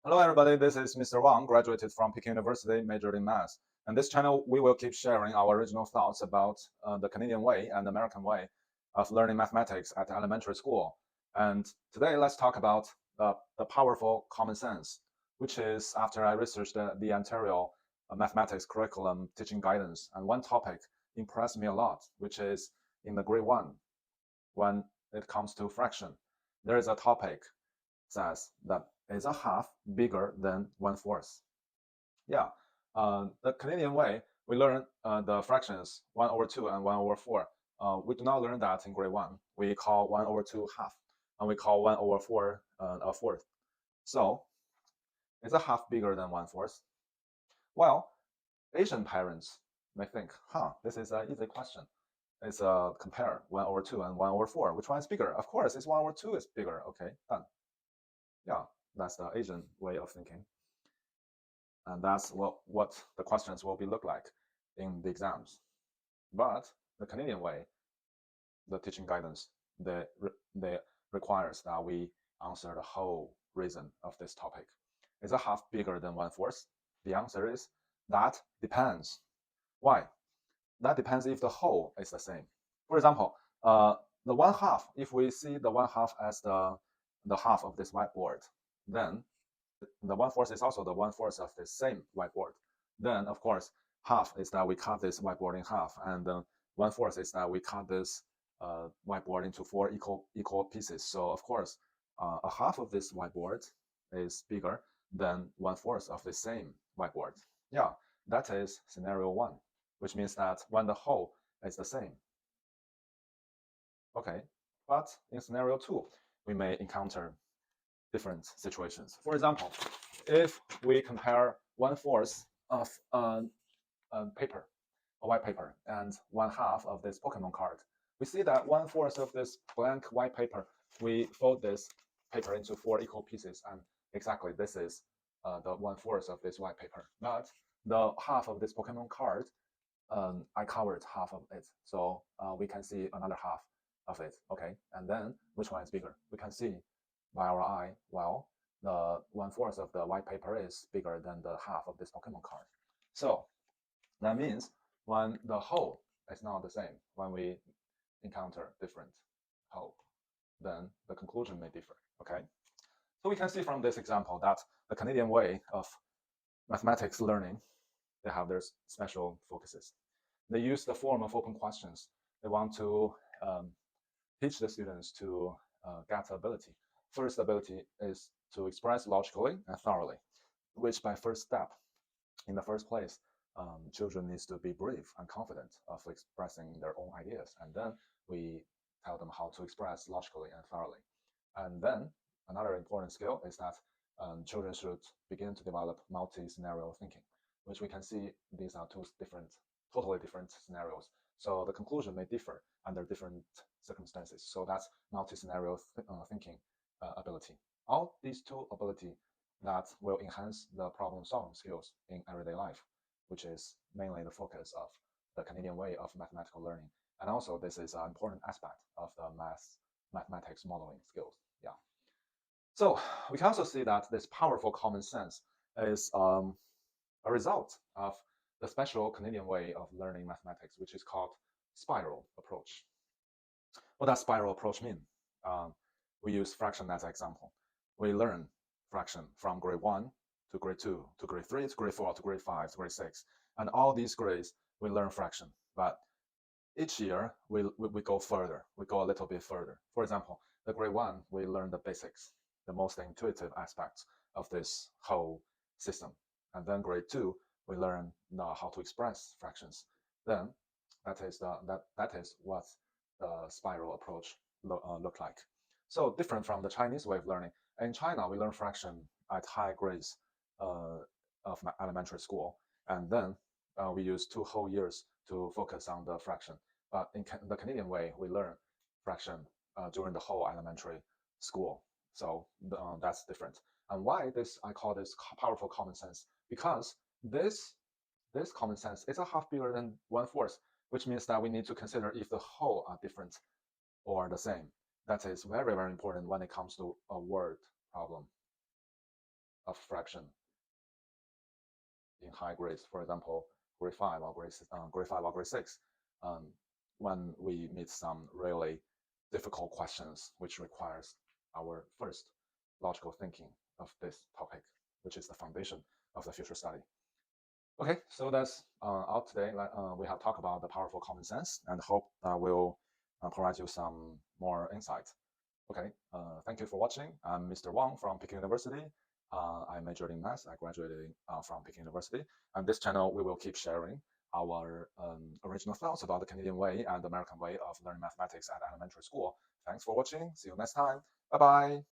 Hello, everybody. This is Mr. Wang, graduated from Peking University, majored in math. And this channel, we will keep sharing our original thoughts about the Canadian way and American way of learning mathematics at elementary school. And today, let's talk about the powerful common sense, which is after I researched the Ontario mathematics curriculum teaching guidance. And one topic impressed me a lot, which is in the grade one, when it comes to fraction. There is a topic says that is a half bigger than 1/4. Yeah, the Canadian way, we learn the fractions 1/2 and 1/4. We do not learn that in grade one. We call 1/2 half, and we call 1/4 a fourth. So is a half bigger than 1/4? Well, Asian parents may think, this is an easy question. It's compare 1/2 and 1/4. Which one is bigger? Of course, it's 1/2 is bigger. Okay, done. Yeah, that's the Asian way of thinking. And that's what the questions will be look like in the exams. But the Canadian way, the teaching guidance, they requires that we answer the whole reason of this topic. Is a half bigger than 1/4? The answer is that depends. Why? That depends if the whole is the same. For example, the 1/2, if we see the 1/2 as the half of this whiteboard, then the 1/4 is also the 1/4 of the same whiteboard. Then, of course, half is that we cut this whiteboard in half, and 1/4 is that we cut this whiteboard into four equal pieces. So, of course, a half of this whiteboard is bigger than 1/4 of the same whiteboard. Yeah, that is scenario one, which means that when the whole is the same. Okay, but in scenario two, we may encounter different situations. For example, if we compare 1/4 of paper, a white paper, and 1/2 of this Pokemon card, we see that 1/4 of this blank white paper, we fold this paper into four equal pieces, and exactly this is the 1/4 of this white paper. But the half of this Pokemon card, I covered half of it, so we can see another half of it. Okay, and then which one is bigger? We can see by our eye, well, the 1/4 of the white paper is bigger than the half of this Pokemon card. So that means when the whole is not the same, when we encounter different whole, then the conclusion may differ. Okay. So we can see from this example that the Canadian way of mathematics learning, they have their special focuses. They use the form of open questions. They want to teach the students to get ability. First ability is to express logically and thoroughly, which by first step, in the first place, children needs to be brave and confident of expressing their own ideas. And then we tell them how to express logically and thoroughly. And then another important skill is that children should begin to develop multi-scenario thinking, which we can see these are two totally different scenarios. So the conclusion may differ under different circumstances. So that's multi-scenario thinking ability. All these two ability that will enhance the problem-solving skills in everyday life, which is mainly the focus of the Canadian way of mathematical learning. And also, this is an important aspect of the mathematics modeling skills. Yeah. So we can also see that this powerful common sense is a result of the special Canadian way of learning mathematics, which is called spiral approach. What does spiral approach mean? We use fraction as an example. We learn fraction from grade 1 to grade 2 to grade 3 to grade 4 to grade 5 to grade 6. And all these grades, we learn fraction. But each year, we go further. We go a little bit further. For example, the grade 1, we learn the basics, the most intuitive aspects of this whole system. And then grade 2, we learn how to express fractions. Then that is what the spiral approach look like. So different from the Chinese way of learning. In China, we learn fraction at high grades of elementary school, and then we use 2 whole years to focus on the fraction. But in the Canadian way, we learn fraction during the whole elementary school. So that's different. And why I call this powerful common sense? Because this common sense is a half bigger than 1/4, which means that we need to consider if the whole are different or the same. That is very, very important when it comes to a word problem. of fraction in high grades, for example, grade 5 or grade 6, when we meet some really difficult questions which requires our first logical thinking of this topic, which is the foundation of the future study. Okay, so that's all today. We have talked about the powerful common sense and hope will provide you some more insight. Okay, thank you for watching. I'm Mr. Wang from Peking University. I majored in math. I graduated from Peking University. And this channel, we will keep sharing our original thoughts about the Canadian way and the American way of learning mathematics at elementary school. Thanks for watching. See you next time. Bye-bye.